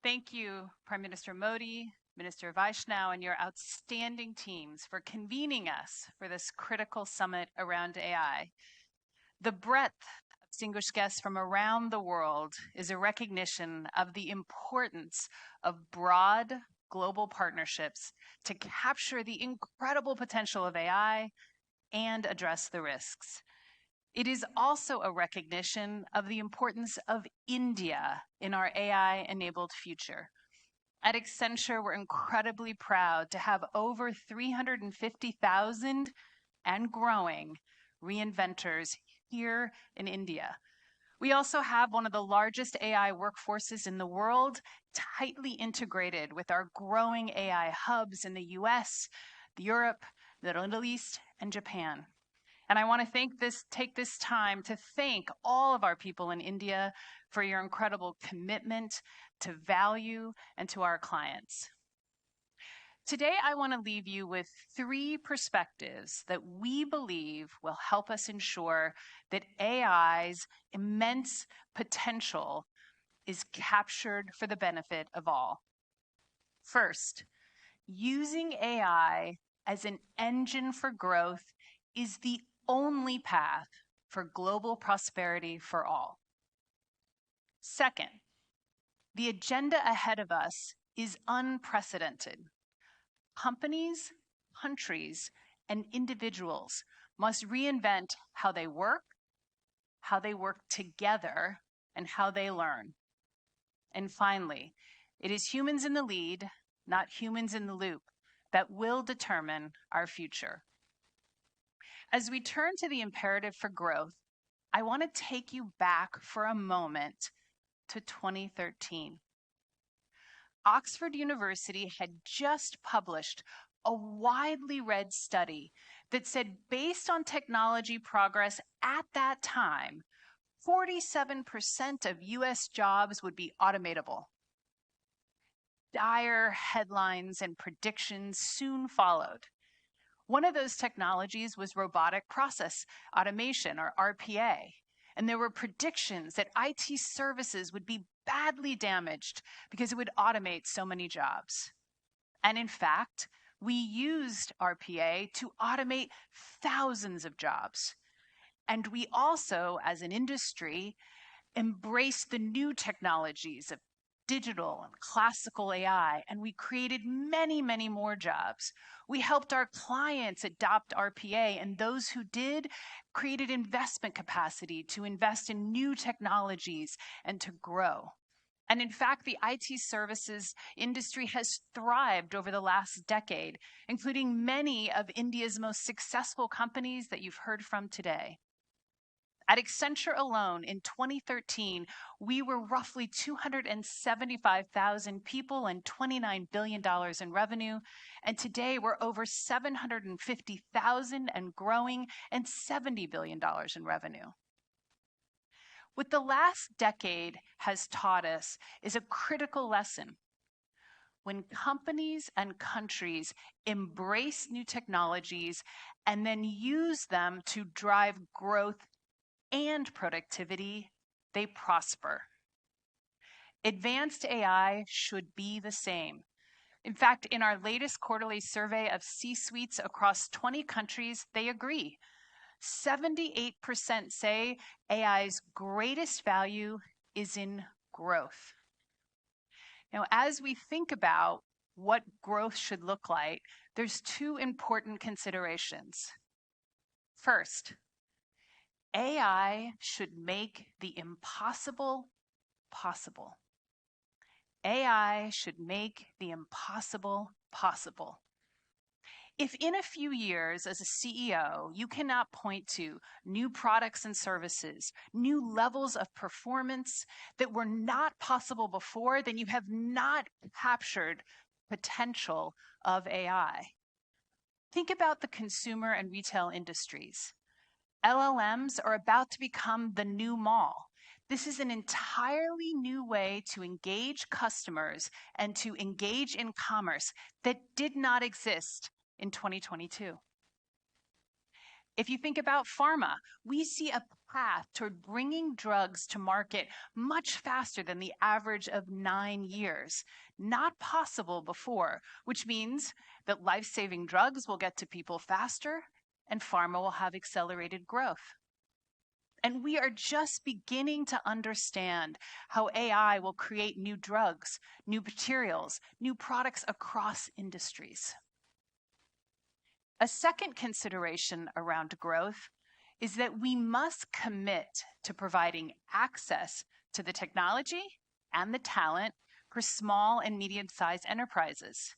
Thank you, Prime Minister Modi, Minister Vaishnaw, and your outstanding teams for convening us for this critical summit around AI. The breadth of distinguished guests from around the world is a recognition of the importance of broad global partnerships to capture the incredible potential of AI and address the risks. It is also a recognition of the importance of India in our AI-enabled future. At Accenture, we're incredibly proud to have over 350,000 and growing reinventors here in India. We also have one of the largest AI workforces in the world, tightly integrated with our growing AI hubs in the US, Europe, the Middle East, and Japan. And I want to take this time to thank all of our people in India for your incredible commitment to value and to our clients. Today, I want to leave you with 3 perspectives that we believe will help us ensure that AI's immense potential is captured for the benefit of all. First, using AI as an engine for growth is the only path for global prosperity for all. Second, the agenda ahead of us is unprecedented. Companies, countries, and individuals must reinvent how they work together, and how they learn. And finally, it is humans in the lead, not humans in the loop, that will determine our future. As we turn to the imperative for growth, I want to take you back for a moment to 2013. Oxford University had just published a widely read study that said, based on technology progress at that time, 47% of US jobs would be automatable. Dire headlines and predictions soon followed. One of those technologies was robotic process automation, or RPA. And there were predictions that IT services would be badly damaged because it would automate so many jobs. And in fact, we used RPA to automate thousands of jobs. And we also, as an industry, embraced the new technologies of digital and classical AI, and we created many, many more jobs. We helped our clients adopt RPA, and those who did created investment capacity to invest in new technologies and to grow. And in fact, the IT services industry has thrived over the last decade, including many of India's most successful companies that you've heard from today. At Accenture alone, in 2013, we were roughly 275,000 people and $29 billion in revenue. And today, we're over 750,000 and growing and $70 billion in revenue. What the last decade has taught us is a critical lesson. When companies and countries embrace new technologies and then use them to drive growth and productivity, they prosper. Advanced AI should be the same. In fact, in our latest quarterly survey of C-suites across 20 countries, they agree. 78% say AI's greatest value is in growth. Now, as we think about what growth should look like, there's 2 important considerations. First, AI should make the impossible possible. AI should make the impossible possible. If in a few years as a CEO, you cannot point to new products and services, new levels of performance that were not possible before, then you have not captured potential of AI. Think about the consumer and retail industries. LLMs are about to become the new mall. This is an entirely new way to engage customers and to engage in commerce that did not exist in 2022. If you think about pharma, we see a path toward bringing drugs to market much faster than the average of 9 years. Not possible before, which means that life-saving drugs will get to people faster and pharma will have accelerated growth. And we are just beginning to understand how AI will create new drugs, new materials, new products across industries. A second consideration around growth is that we must commit to providing access to the technology and the talent for small and medium-sized enterprises.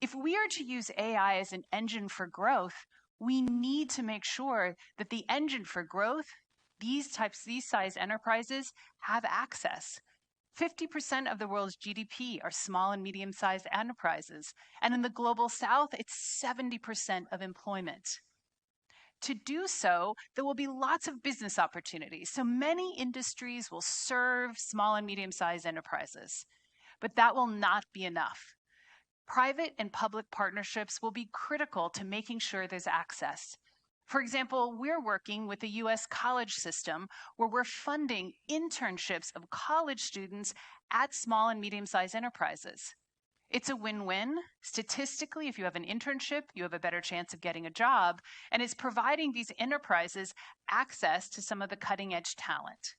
If we are to use AI as an engine for growth, we need to make sure that the engine for growth, these size enterprises, have access. 50% of the world's GDP are small and medium-sized enterprises, and in the global south, it's 70% of employment. To do so, there will be lots of business opportunities, so many industries will serve small and medium-sized enterprises, but that will not be enough. Private and public partnerships will be critical to making sure there's access. For example, we're working with the US college system where we're funding internships of college students at small and medium-sized enterprises. It's a win-win. Statistically, if you have an internship, you have a better chance of getting a job, and it's providing these enterprises access to some of the cutting-edge talent.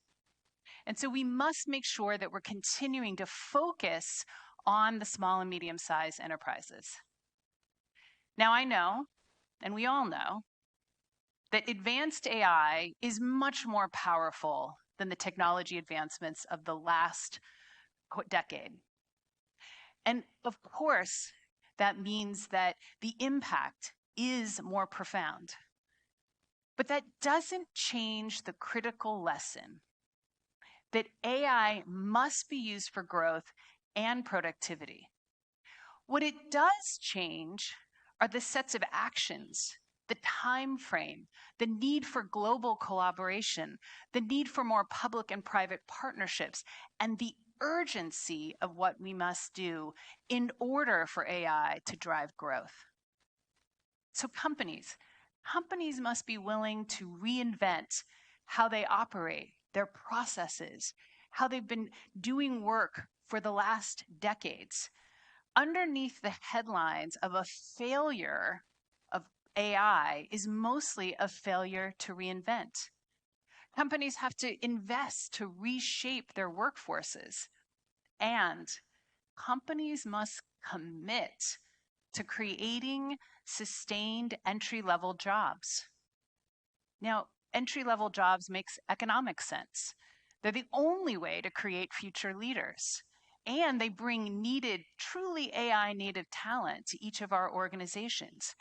And so we must make sure that we're continuing to focus on the small and medium-sized enterprises. Now I know, and we all know, that advanced AI is much more powerful than the technology advancements of the last decade. And of course, that means that the impact is more profound. But that doesn't change the critical lesson that AI must be used for growth and productivity. What it does change are the sets of actions, the time frame, the need for global collaboration, the need for more public and private partnerships, and the urgency of what we must do in order for AI to drive growth. So companies must be willing to reinvent how they operate, their processes, how they've been doing work for the last decades. Underneath the headlines of a failure of AI is mostly a failure to reinvent. Companies have to invest to reshape their workforces, and companies must commit to creating sustained entry-level jobs. Now, entry-level jobs makes economic sense. They're the only way to create future leaders, and they bring needed, truly AI-native talent to each of our organizations.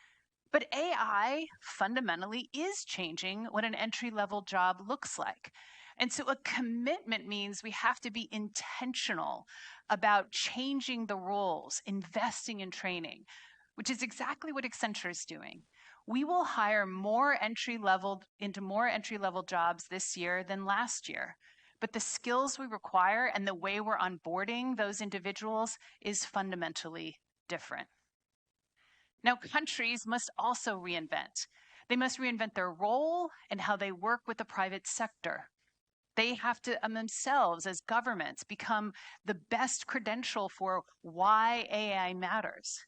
But AI fundamentally is changing what an entry-level job looks like. And so a commitment means we have to be intentional about changing the roles, investing in training, which is exactly what Accenture is doing. We will hire into more entry-level jobs this year than last year. But the skills we require and the way we're onboarding those individuals is fundamentally different. Now, countries must also reinvent. They must reinvent their role and how they work with the private sector. They have to themselves, as governments, become the best credential for why AI matters.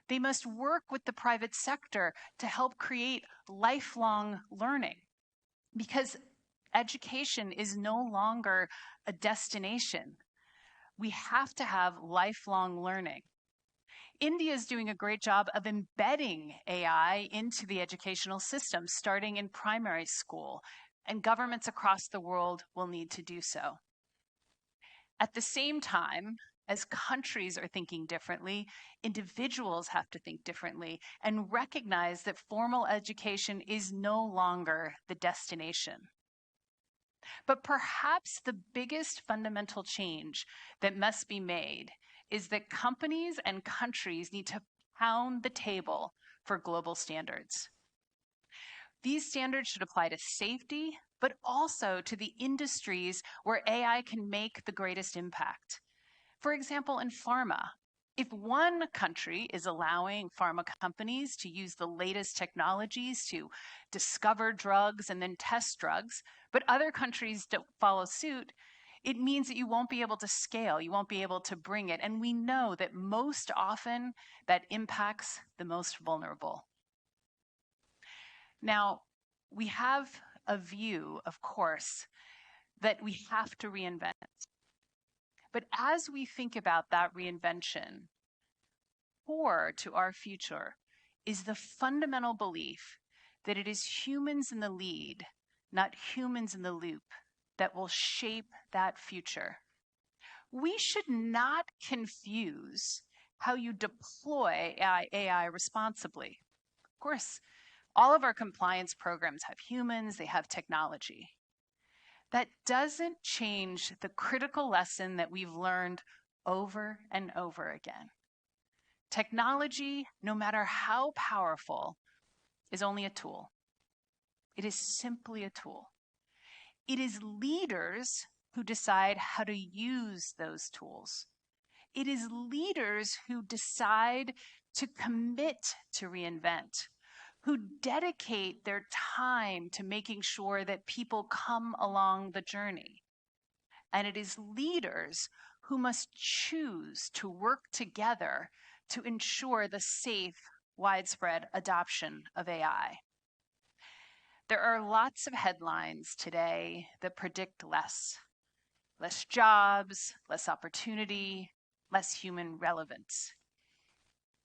They must work with the private sector to help create lifelong learning, because education is no longer a destination. We have to have lifelong learning. India is doing a great job of embedding AI into the educational system, starting in primary school, and governments across the world will need to do so. At the same time, as countries are thinking differently, individuals have to think differently and recognize that formal education is no longer the destination. But perhaps the biggest fundamental change that must be made is that companies and countries need to pound the table for global standards. These standards should apply to safety, but also to the industries where AI can make the greatest impact. For example, in pharma, If one country is allowing pharma companies to use the latest technologies to discover drugs and then test drugs, but other countries don't follow suit, it means that you won't be able to scale, you won't be able to bring it. And we know that most often that impacts the most vulnerable. Now, we have a view, of course, that we have to reinvent. But as we think about that reinvention, core to our future is the fundamental belief that it is humans in the lead, not humans in the loop, that will shape that future. We should not confuse how you deploy AI responsibly. Of course, all of our compliance programs have humans, they have technology. That doesn't change the critical lesson that we've learned over and over again. Technology, no matter how powerful, is only a tool. It is simply a tool. It is leaders who decide how to use those tools. It is leaders who decide to commit to reinvent, who dedicate their time to making sure that people come along the journey. And it is leaders who must choose to work together to ensure the safe, widespread adoption of AI. There are lots of headlines today that predict less jobs, less opportunity, less human relevance.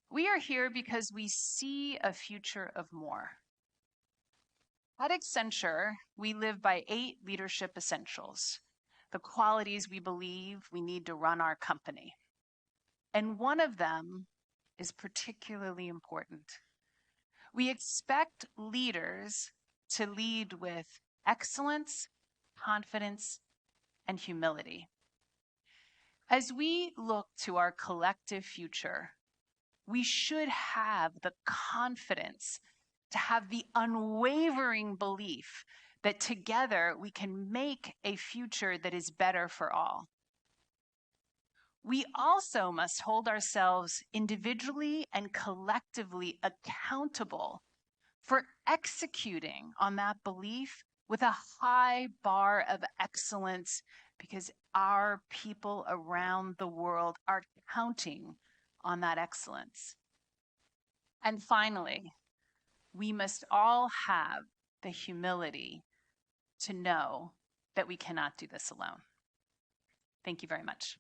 We are here because we see a future of more. At Accenture, we live by 8 leadership essentials, the qualities we believe we need to run our company. And one of them is particularly important. We expect leaders to lead with excellence, confidence, and humility. As we look to our collective future, we should have the confidence to have the unwavering belief that together we can make a future that is better for all. We also must hold ourselves individually and collectively accountable for executing on that belief with a high bar of excellence, because our people around the world are counting on that excellence. And finally, we must all have the humility to know that we cannot do this alone. Thank you very much.